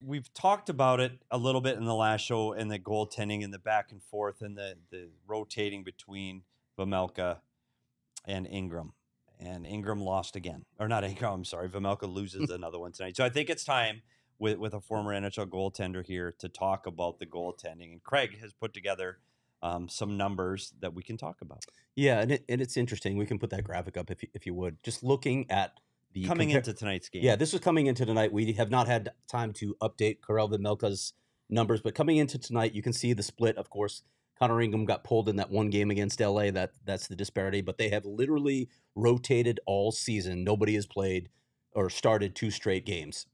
we've talked about it a little bit in the last show, and the goaltending and the back and forth and the rotating between Vejmelka and Ingram. And Ingram lost again. Or not Ingram, I'm sorry. Vejmelka loses another one tonight. So I think it's time with a former NHL goaltender here to talk about the goaltending. And Craig has put together some numbers that we can talk about. Yeah, and it's interesting. We can put that graphic up if you would. Just looking at the Coming into tonight's game. Yeah, this was coming into tonight. We have not had time to update Karel Vejmelka's numbers, but coming into tonight, you can see the split. Of course, Connor Ingram got pulled in that one game against LA. That's the disparity, but they have literally rotated all season. Nobody has played or started 2 straight games.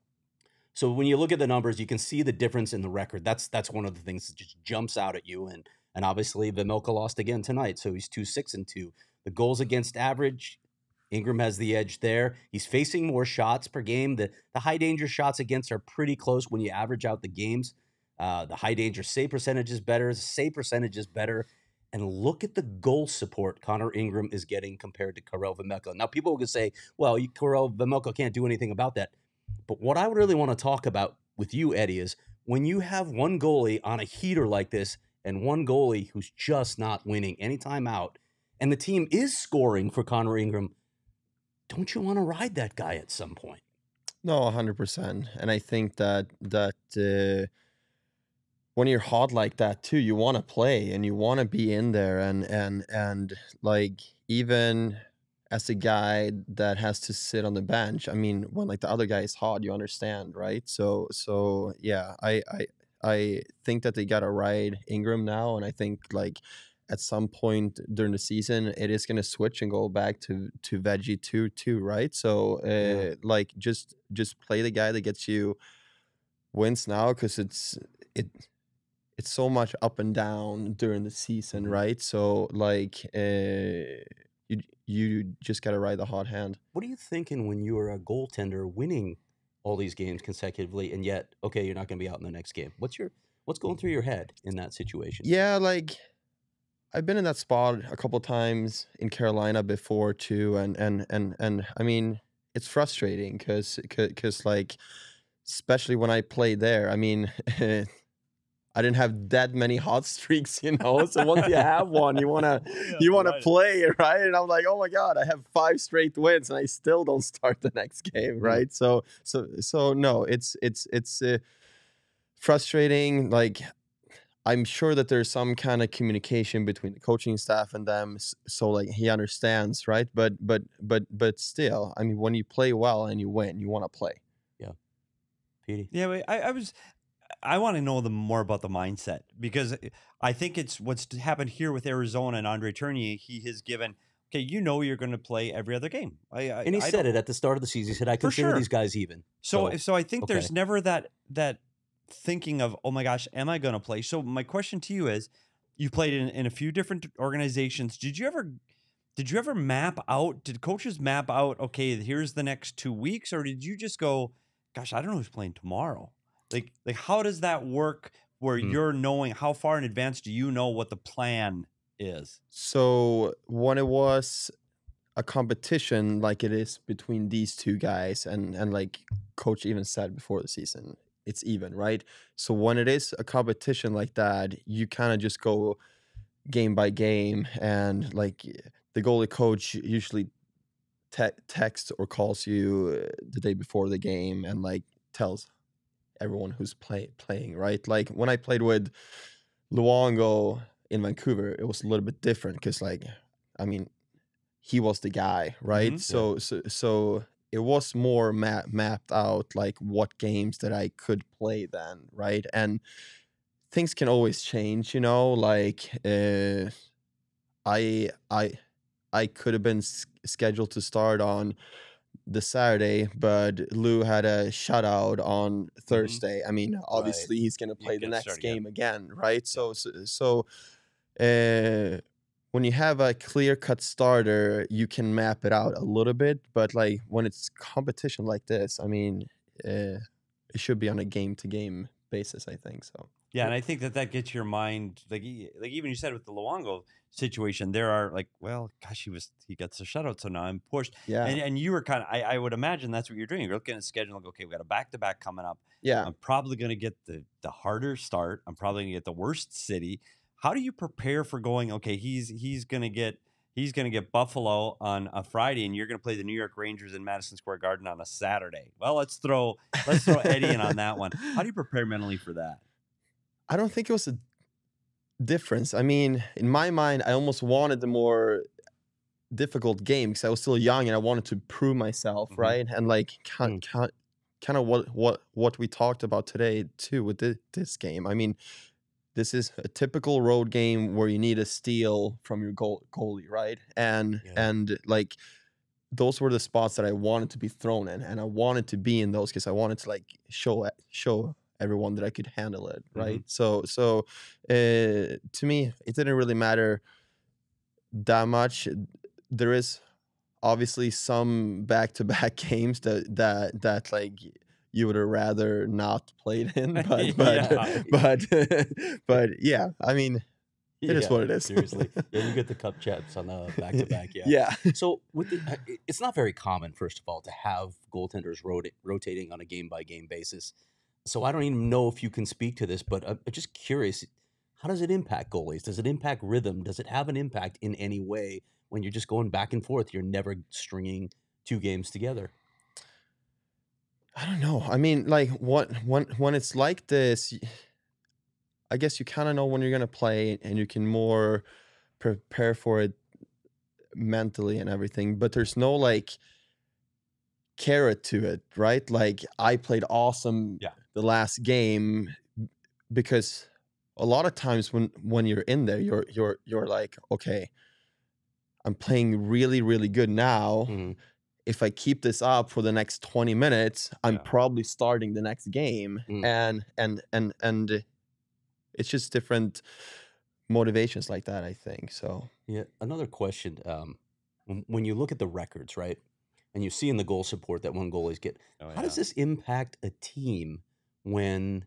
So when you look at the numbers, you can see the difference in the record. That's one of the things that just jumps out at you. And obviously, Vejmelka lost again tonight, so he's 2-6-2. The goals against average, Ingram has the edge there. He's facing more shots per game. The high danger shots against are pretty close when you average out the games. The high danger save percentage is better. Save percentage is better. And look at the goal support Connor Ingram is getting compared to Karel Vejmelka. Now, people can say, well, Karel Vejmelka can't do anything about that. But what I really want to talk about with you, Eddie, is when you have one goalie on a heater like this and one goalie who's just not winning any time out, and the team is scoring for Connor Ingram, don't you want to ride that guy at some point? No, 100%. And I think that when you're hot like that too, you want to play and you want to be in there, and like, even as a guy that has to sit on the bench, I mean, when like the other guy is hot, you understand, right? So yeah, I think that they gotta ride Ingram now, and I think like at some point during the season, it is gonna switch and go back to Veggie too, right? So like just play the guy that gets you wins now, because it's so much up and down during the season, right? So like you just gotta ride the hot hand. What are you thinking when you're a goaltender winning all these games consecutively, and yet, okay, you're not going to be out in the next game? What's going through your head in that situation? Yeah, like I've been in that spot a couple times in Carolina before too, and I mean, it's frustrating because like, especially when I played there, I mean, I didn't have that many hot streaks, you know. So once you have one, you wanna play, right? And I'm like, oh my god, I have 5 straight wins, and I still don't start the next game, right? So no, it's frustrating. Like, I'm sure that there's some kind of communication between the coaching staff and them, so like he understands, right? But still, I mean, when you play well and you win, you want to play. Yeah, Petey. Yeah, I want to know more about the mindset, because I think it's what's happened here with Arizona and Andre Tournier. He has given, okay, you're going to play every other game. And he said it at the start of the season. He said, I consider these guys even. So I think there's never that thinking of, oh my gosh, am I going to play? So my question to you is, you played in a few different organizations. Did you ever map out? Did coaches map out, okay, here's the next 2 weeks? Or did you just go, gosh, I don't know who's playing tomorrow? Like how does that work where you're knowing, how far in advance do you know what the plan is? So when it was a competition like it is between these two guys, and like coach even said before the season, it's even, right? So when it is a competition like that, you kind of just go game by game, and like the goalie coach usually texts or calls you the day before the game and like tells everyone who's playing, right? Like when I played with Luongo in Vancouver, it was a little bit different because, like, I mean, he was the guy, right? So it was more mapped out, like what games that I could play then, right? And things can always change, you know. Like I could have been scheduled to start on the Saturday, but Lou had a shutout on Thursday. I mean, obviously he's going to play the next game again, right? So when you have a clear-cut starter, you can map it out a little bit, but like when it's competition like this, I mean, it should be on a game-to-game basis, I think so. Yeah, and I think that gets your mind like even you said with the Luongo situation, there are like, well, gosh, he gets a shutout, so now I'm pushed. Yeah. And you were kind of I would imagine that's what you're doing. You're looking at the schedule and go, okay, we got a back-to-back coming up. Yeah. I'm probably going to get the harder start. I'm probably going to get the worst city. How do you prepare for going, okay, he's going to get Buffalo on a Friday, and you're going to play the New York Rangers in Madison Square Garden on a Saturday. Well, let's throw Eddie in on that one. How do you prepare mentally for that? I don't think it was a difference. I mean, in my mind, I almost wanted the more difficult game because I was still young and I wanted to prove myself, right? And like kind of what we talked about today too with this game. I mean, this is a typical road game where you need a steal from your goalie, right? And like those were the spots that I wanted to be thrown in, and I wanted to be in those because I wanted to like show everyone that I could handle it, right? So to me, it didn't really matter that much. There is obviously some back-to-back games that like you would have rather not played in, but yeah, I mean, it is what it is. Seriously, yeah, you get the cup champs on the back-to-back, yeah. Yeah. So it's not very common, first of all, to have goaltenders rotating on a game-by-game basis. So I don't even know if you can speak to this, but I'm just curious, how does it impact goalies? Does it impact rhythm? Does it have an impact in any way when you're just going back and forth? You're never stringing two games together. I don't know. I mean, like when it's like this, I guess you kind of know when you're gonna play, and you can more prepare for it mentally and everything. But there's no like carrot to it, right? Like I played awesome the last game, because a lot of times when you're in there, you're like, okay, I'm playing really, really good now. If I keep this up for the next 20 minutes, I'm probably starting the next game. And it's just different motivations like that, I think. So yeah, another question. When you look at the records, right, and you see in the goal support that one goalies get, how does this impact a team when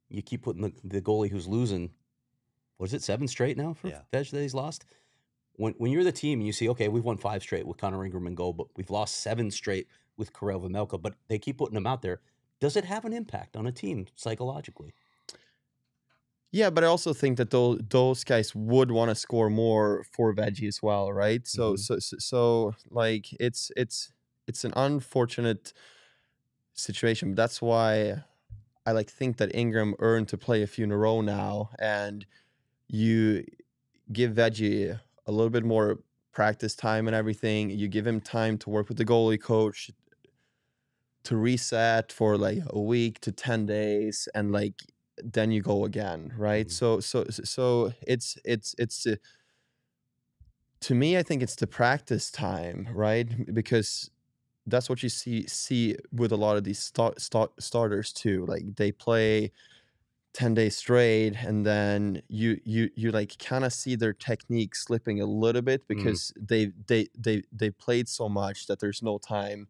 you keep putting the goalie who's losing, what is it, 7 straight now for Veg that he's lost? When you're the team and you see, okay, we've won 5 straight with Connor Ingram and goal, but we've lost 7 straight with Karel Vejmelka, but they keep putting them out there. Does it have an impact on a team psychologically? Yeah, but I also think that those guys would want to score more for Veggie as well, right? So like it's an unfortunate situation. But that's why I like think that Ingram earned to play a few in a row now, and you give Veggie a little bit more practice time and everything. You give him time to work with the goalie coach, to reset for like a week to 10 days, and like then you go again, right? So it's to me, I think it's the practice time, right? Because that's what you see with a lot of these starters too. Like they play 10 days straight, and then you like kind of see their technique slipping a little bit because they played so much that there's no time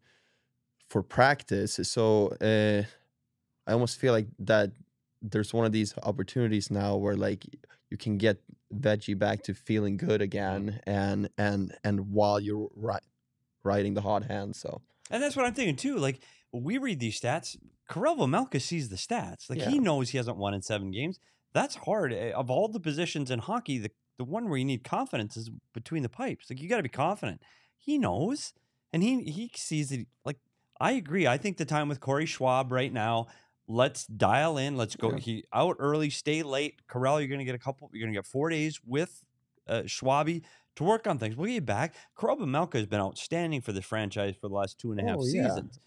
for practice. So I almost feel like that there's one of these opportunities now where like you can get Veggie back to feeling good again, and while you're riding the hot hand. So, and that's what I'm thinking too. Like we read these stats, Karel Vejmelka sees the stats. Like he knows he hasn't won in 7 games. That's hard. Of all the positions in hockey, the one where you need confidence is between the pipes. Like you got to be confident. He knows, and he sees it. Like I agree. I think the time with Corey Schwab right now. Let's dial in. Let's go. He out early, stay late. Karel, you're going to get You're going to get 4 days with Schwabi to work on things. We'll get you back. Karel Vejmelka has been outstanding for the franchise for the last 2.5 seasons.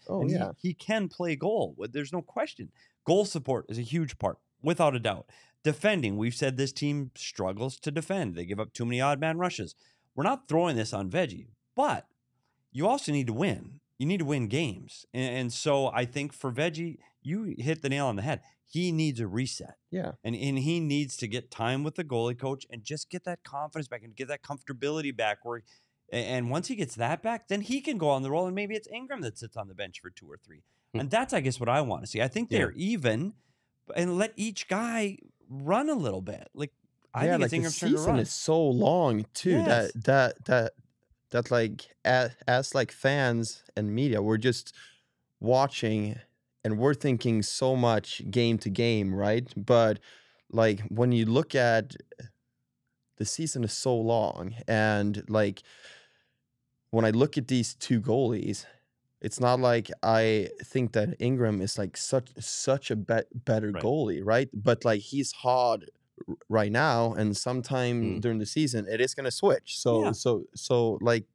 He can play goal. There's no question. Goal support is a huge part, without a doubt. Defending, we've said this team struggles to defend. They give up too many odd man rushes. We're not throwing this on Veggie, but you also need to win. You need to win games. And so I think for Veggie, you hit the nail on the head. He needs a reset. Yeah. And he needs to get time with the goalie coach and just get that confidence back and get that comfortability back. And once he gets that back, then he can go on the roll. And maybe it's Ingram that sits on the bench for 2 or 3. And that's, I guess, what I want to see. I think they're even, and let each guy run a little bit. Like I think like it's the Ingram's turn to season run. is so long too Yes. that like as like fans and media, we're just watching and we're thinking so much game to game, right? But like when you look at the season is so long, and like when I look at these two goalies, it's not like I think that Ingram is like such a better Right. goalie, right? But like he's hard right now, and sometime during the season it is gonna switch. So Yeah. so like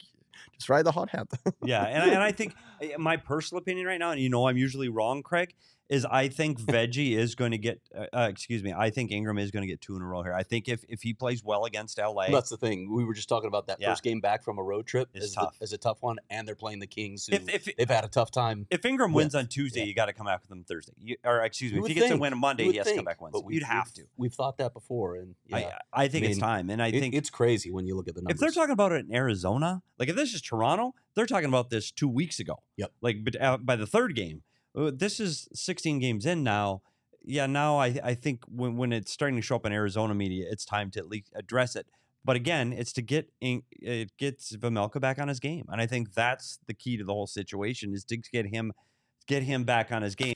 just ride the hot hand. Yeah, and I think my personal opinion right now, and I'm usually wrong, Craig, is I think Veggie is going to get. Excuse me, I think Ingram is going to get 2 in a row here. I think if he plays well against LA, That's the thing. We were just talking about that Yeah. first game back from a road trip It's is tough. is a tough one, and they're playing the Kings, who If they've had a tough time. if Ingram wins with. on Tuesday, Yeah. you got to come back with him Thursday. Or excuse me, You if would he gets a think. win on Monday, You he would has to come think, back Wednesday. but You'd have to. We've thought that before, and yeah, I think it's mean, time, and I think it's crazy when you look at the numbers. if they're talking about it in Arizona, like if this is Toronto, they're talking about this 2 weeks ago. Yep. Like by the third game, this is 16 games in now. Yeah, now I think when it's starting to show up in Arizona media, it's time to at least address it. But again, it's to it gets Vejmelka back on his game, and I think that's the key to the whole situation is to get him back on his game.